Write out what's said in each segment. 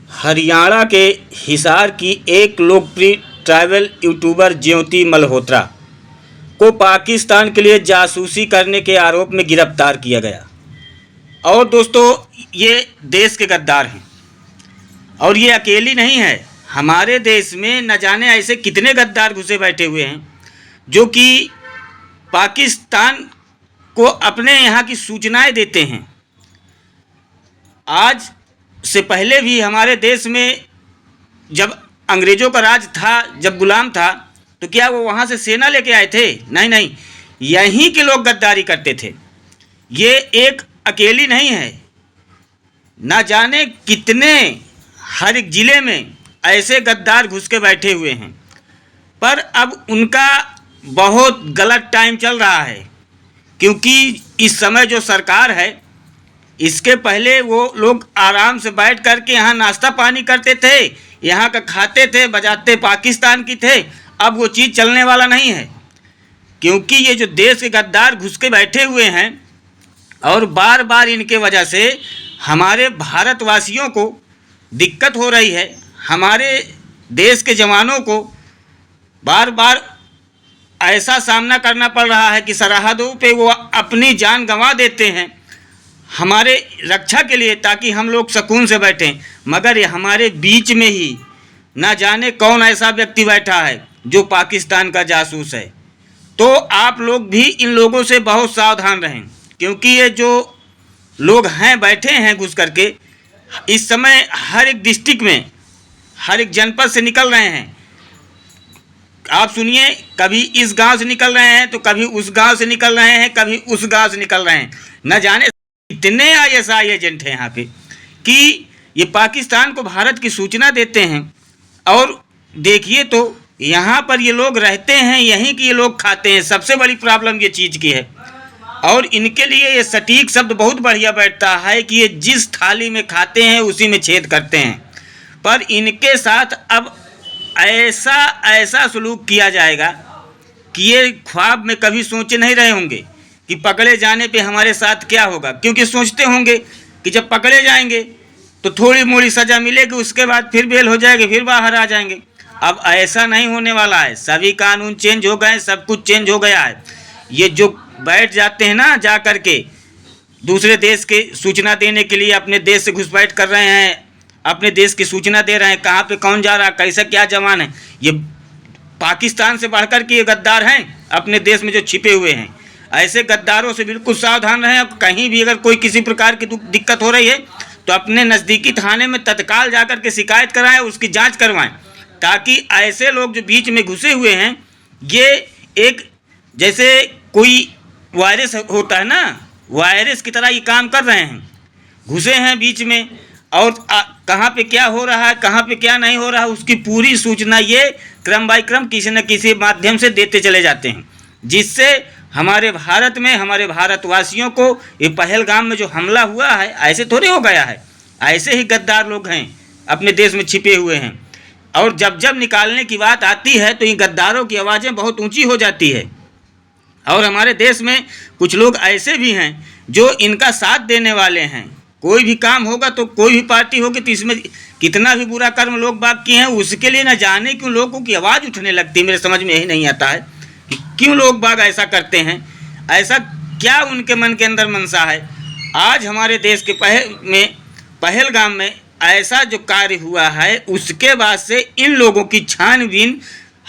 हरियाणा के हिसार की एक लोकप्रिय ट्रैवल यूट्यूबर ज्योति मल्होत्रा को पाकिस्तान के लिए जासूसी करने के आरोप में गिरफ्तार किया गया। और दोस्तों, ये देश के गद्दार हैं और ये अकेली नहीं है। हमारे देश में न जाने ऐसे कितने गद्दार घुसे बैठे हुए हैं जो कि पाकिस्तान को अपने यहाँ की सूचनाएं देते हैं। आज से पहले भी हमारे देश में जब अंग्रेज़ों का राज था, जब गुलाम था, तो क्या वो वहाँ से सेना लेके आए थे? नहीं नहीं, यहीं के लोग गद्दारी करते थे। ये एक अकेली नहीं है, ना जाने कितने हर एक ज़िले में ऐसे गद्दार घुस के बैठे हुए हैं। पर अब उनका बहुत गलत टाइम चल रहा है, क्योंकि इस समय जो सरकार है, इसके पहले वो लोग आराम से बैठ कर के यहाँ नाश्ता पानी करते थे, यहाँ का खाते थे, बजाते पाकिस्तान की थे। अब वो चीज़ चलने वाला नहीं है, क्योंकि ये जो देश के गद्दार घुस के बैठे हुए हैं और बार बार इनके वजह से हमारे भारतवासियों को दिक्कत हो रही है। हमारे देश के जवानों को बार बार ऐसा सामना करना पड़ रहा है कि सरहदों पे वो अपनी जान गंवा देते हैं हमारे रक्षा के लिए, ताकि हम लोग सुकून से बैठें। मगर ये हमारे बीच में ही ना जाने कौन ऐसा व्यक्ति बैठा है जो पाकिस्तान का जासूस है। तो आप लोग भी इन लोगों से बहुत सावधान रहें, क्योंकि ये जो लोग हैं बैठे हैं घुस करके, इस समय हर एक डिस्ट्रिक्ट में, हर एक जनपद से निकल रहे हैं। आप सुनिए, कभी इस गांव से निकल रहे हैं तो कभी उस गांव से निकल रहे हैं, कभी उस गांव से निकल रहे हैं। न जाने इतने ISI एजेंट हैं यहाँ पे कि ये पाकिस्तान को भारत की सूचना देते हैं। और देखिए, तो यहाँ पर ये लोग रहते हैं, यहीं के ये लोग खाते हैं। सबसे बड़ी प्रॉब्लम ये चीज़ की है। और इनके लिए ये सटीक शब्द बहुत बढ़िया बैठता है कि ये जिस थाली में खाते हैं उसी में छेद करते हैं। पर इनके साथ अब ऐसा सलूक किया जाएगा कि ये ख्वाब में कभी सोचे नहीं रहे होंगे कि पकड़े जाने पे हमारे साथ क्या होगा। क्योंकि सोचते होंगे कि जब पकड़े जाएंगे तो थोड़ी मोड़ी सज़ा मिलेगी, उसके बाद फिर बेल हो जाएगी, फिर बाहर आ जाएंगे। अब ऐसा नहीं होने वाला है। सभी कानून चेंज हो गए, सब कुछ चेंज हो गया है। ये जो बैठ जाते हैं ना, जा कर के दूसरे देश के सूचना देने के लिए अपने देश से घुसपैठ कर रहे हैं, अपने देश की सूचना दे रहे हैं, कहाँ पे कौन जा रहा है, कैसा क्या जवान है। ये पाकिस्तान से बढ़कर के ये गद्दार हैं अपने देश में जो छिपे हुए हैं। ऐसे गद्दारों से बिल्कुल सावधान रहें। कहीं भी अगर कोई किसी प्रकार की दिक्कत हो रही है तो अपने नज़दीकी थाने में तत्काल जाकर के शिकायत कराएं, उसकी जांच करवाएं, ताकि ऐसे लोग जो बीच में घुसे हुए हैं, ये एक जैसे कोई वायरस होता है ना, वायरस की तरह ये काम कर रहे हैं, घुसे हैं बीच में। और कहाँ पे क्या हो रहा है, कहाँ पे क्या नहीं हो रहा है, उसकी पूरी सूचना ये क्रम बाय क्रम किसी न किसी माध्यम से देते चले जाते हैं, जिससे हमारे भारत में, हमारे भारतवासियों को ये पहलगाम में जो हमला हुआ है, ऐसे थोड़े हो गया है। ऐसे ही गद्दार लोग हैं अपने देश में छिपे हुए हैं। और जब जब निकालने की बात आती है तो इन गद्दारों की आवाज़ें बहुत ऊंची हो जाती है। और हमारे देश में कुछ लोग ऐसे भी हैं जो इनका साथ देने वाले हैं। कोई भी काम होगा तो कोई भी पार्टी होगी तो इसमें कितना भी बुरा कर्म लोग बाग किए हैं, उसके लिए न जाने क्यों लोगों की आवाज़ उठने लगती है। मेरे समझ में यही नहीं आता है कि क्यों लोग बाग ऐसा करते हैं, ऐसा क्या उनके मन के अंदर मनसा है। आज हमारे देश के पहलगाम में ऐसा जो कार्य हुआ है, उसके बाद से इन लोगों की छानबीन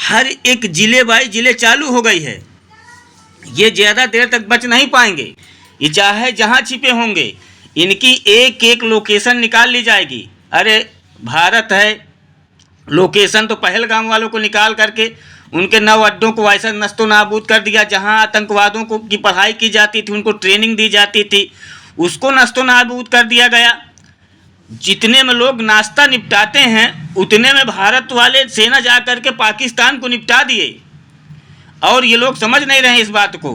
हर एक ज़िले बाई ज़िले चालू हो गई है। ये ज़्यादा देर तक बच नहीं पाएंगे। ये चाहे जहाँ छिपे होंगे, इनकी एक एक लोकेशन निकाल ली जाएगी। अरे भारत है, लोकेशन तो पहलगाम वालों को निकाल करके उनके 9 अड्डों को ऐसा नस्तो नाबूद कर दिया। जहाँ आतंकवादों को की पढ़ाई की जाती थी, उनको ट्रेनिंग दी जाती थी, उसको नस्तो नाबूद कर दिया गया। जितने में लोग नाश्ता निपटाते हैं, उतने में भारत वाले सेना जा कर के पाकिस्तान को निपटा दिए। और ये लोग समझ नहीं रहे इस बात को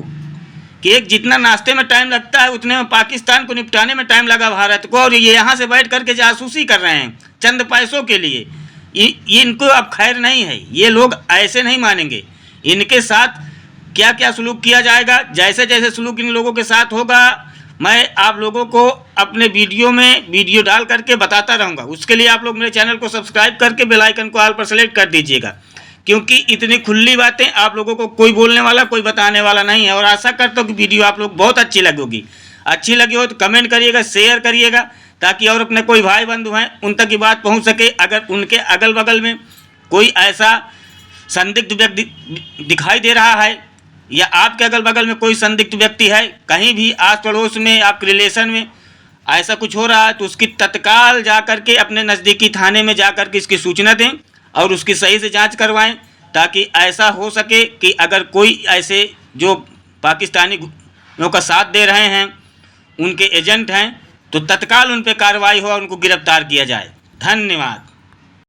कि एक जितना नाश्ते में टाइम लगता है, उतने में पाकिस्तान को निपटाने में टाइम लगा भारत को। और ये यहाँ से बैठ कर के जासूसी कर रहे हैं चंद पैसों के लिए। ये इनको अब खैर नहीं है। ये लोग ऐसे नहीं मानेंगे। इनके साथ क्या क्या सलूक किया जाएगा, जैसे जैसे सलूक इन लोगों के साथ होगा, मैं आप लोगों को अपने वीडियो में वीडियो डाल करके बताता रहूँगा। उसके लिए आप लोग मेरे चैनल को सब्सक्राइब करके बेल आइकन को ऑल पर सेलेक्ट कर दीजिएगा, क्योंकि इतनी खुली बातें आप लोगों को कोई बोलने वाला, कोई बताने वाला नहीं है। और आशा करता हूँ कि वीडियो आप लोग बहुत अच्छी लगेगी। अच्छी लगी हो तो कमेंट करिएगा, शेयर करिएगा, ताकि और अपने कोई भाई बंधु हैं उन तक ये बात पहुँच सके। अगर उनके अगल बगल में कोई ऐसा संदिग्ध व्यक्ति दिखाई दे रहा है, या आपके अगल बगल में कोई संदिग्ध व्यक्ति है, कहीं भी आस पड़ोस में, आपके रिलेशन में ऐसा कुछ हो रहा है, तो उसकी तत्काल जा कर के अपने नज़दीकी थाने में जा कर के इसकी सूचना दें और उसकी सही से जांच करवाएं, ताकि ऐसा हो सके कि अगर कोई ऐसे जो पाकिस्तानियों का साथ दे रहे हैं, उनके एजेंट हैं, तो तत्काल उन पर कार्रवाई हो और उनको गिरफ्तार किया जाए। धन्यवाद।